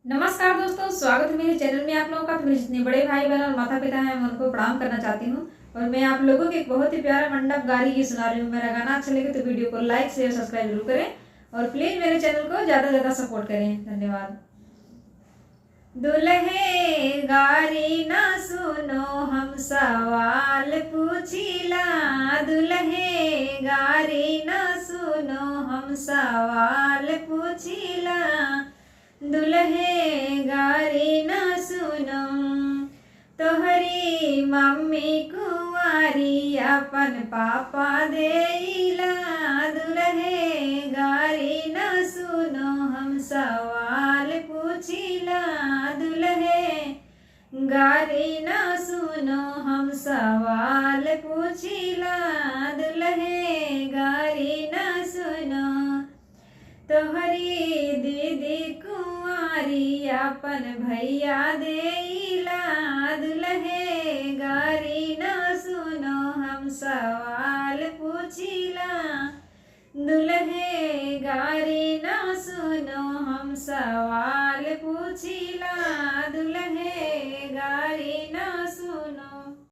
नमस्कार दोस्तों, स्वागत है मेरे चैनल में आप लोगों का। तो मेरे जितने बड़े भाई बहन और माता पिता हैं मैं उनको प्रणाम करना चाहती हूँ। और मैं आप लोगों को एक बहुत ही प्यारा मंडप गारी ये सुना रही हूँ। मेरा गाना अच्छा लगे तो वीडियो को लाइक शेयर सब्सक्राइब जरूर करें और प्लीज मेरे चैनल को ज़्यादा से ज़्यादा सपोर्ट करें। धन्यवाद। दुल्हे गारी ना सुनो हम सवाल पूछिला, दुल्हे गारी ना सुनो हम सवाल पूछिला, दुल्हे गारी ना सुनो तोहरी मम्मी कुंवारी अपन पापा देला, दुल्हे गारी ना सुनो हम सवाल पूछिला, दुल्हे गारी ना सुनो हम सवाल पूछिला, दुल्हे गारी ना सुनो तोहरी दीदी कुंवारी अपन भैया देला, दुल्हे गारी ना सुनो हम सवाल पूछिला, दुल्हे गारी ना सुनो हम सवाल पूछिला,